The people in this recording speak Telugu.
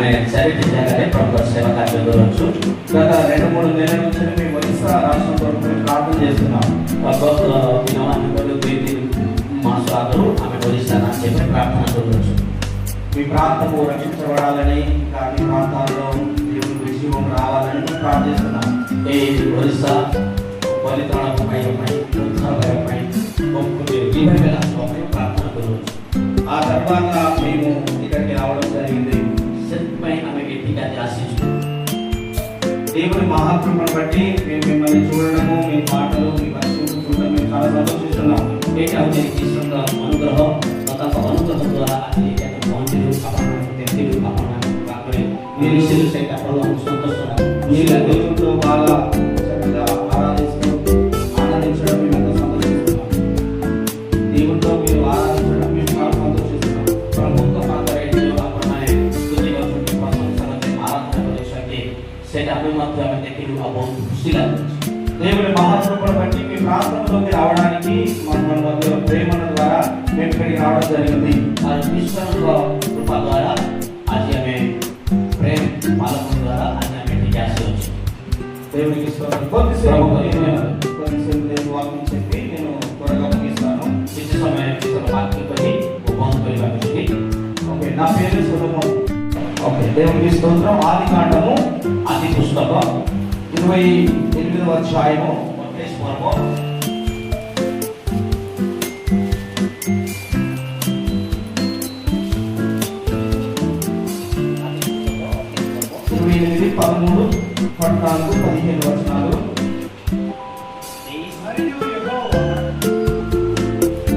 ଆମେ ଚାରିଟି ଜାଗାରେ ପ୍ରଭୁଙ୍କ ସେବା କାର୍ଯ୍ୟ କରୁଛୁ। గత 2-3 నెలల నుంచి మేము ఒరిస్సా రాష్ట్రం కొరకు ప్రార్థన చేస్తున్నాం। ଗତ ଦିନମାନଙ୍କରେ 2-3 ମାସ ଆଗରୁ ଆମେ ଓଡ଼ିଶା ରାଜ୍ୟ ପାଇଁ ପ୍ରାର୍ଥନା କରୁଛୁ। మీ ప్రాంతము రక్షించబడాలని, ఇంకా మీ ప్రాంతాల్లో దేవుని జీవం రావాలని ప్రార్థిస్తున్నాం। এই ଓଡ଼ିଶା ପରିତ୍ରାଣ ପାଇବା ପାଇଁ, ଉଦ୍ଧାର ପାଇବା ପାଇଁ, జీవన ପାଇଁ ପ୍ରାର୍ଥନା କରୁଛୁ। ఆ తర్వాత మేము ఇక్కడికి రావడం జరిగింది। ସେଥିପାଇଁ ଆମେ ଏଠିକାରେ ଆସିଛୁ। దేవుని మహాకృపను బట్టి మేము మిమ్మల్ని చూడడము, మీ మాటలు, మీ పరిస్థితులు చూడడం మేము చాలా సంతోషిస్తున్నాం। ଏଇଟା ହେଉଛି ଈଶ୍ୱରଙ୍କ ଅନୁଗ୍ରହ। ତାଙ୍କ ଅନୁଗ୍ରହ ଦ୍ୱାରା ଆଜି ଏଠାକୁ ପହଞ୍ଚିଲୁ, ଆପଣମାନଙ୍କୁ ଦେଖିଲୁ, ଆପଣମାନଙ୍କ ପାଖରେ ମିଳିସିଲୁ। ସେଇଟା ଭଲ ସନ୍ତୋଷ మీరు దేవునితో బాగా చక్కగా ఆరాధిస్తూ ఆనందించడం మేము ఎంతో సంతోషిస్తున్నాం। దేవునితో మీరు ఆరాధించడం మేము చాలా సంతోషిస్తున్నాం। ପ୍ରଭୁଙ୍କ ପାଖରେ ଯେଉଁ ଆପଣମାନେ ସ୍ତୁତି କରୁଛନ୍ତି, ପ୍ରଶଂସା କରୁଛନ୍ତି, ଆରାଧନା କରୁଛନ୍ତି, ସେଇଟା ଆମେ ମଧ୍ୟ ଆମେ ଦେଖିଲୁ ଆଉ ବହୁତ ଖୁସି ଲାଗୁଛି। దేవుని మహాకృపను బట్టి మీ ప్రాంతంలోకి రావడానికి మన మధ్య ప్రేమల ద్వారా మేము ఇక్కడికి రావడం జరిగింది। ଆଉ ଈଶ୍ୱରଙ୍କ କୃପା ଦ୍ୱାରା ଆଜି ଆମେ ପ୍ରେମ ପାଲନ ଦ୍ୱାରା ଆଜି ଆମେ ଏଠିକି ଆସିଅଛୁ। దేవునికి స్తోత్రం। కొద్దిసేపు దేవుని వాక్యం చెప్పి నేను త్వరగా ముగిస్తాను। କିଛି ସମୟ ଈଶ୍ୱର ବାକ୍ୟ କହି ଓ ବନ୍ଦ କରିବାକୁ ଯିବି। ఓకే, నా పేరు సొలొమోన్। ఓకే, దేవునికి స్తోత్రం। ఆది కాండము ଆଦି ପୁସ୍ତକ 28వ అధ్యాయము 28 ପର୍ବ 28, 13, 14, 15 వచనాలు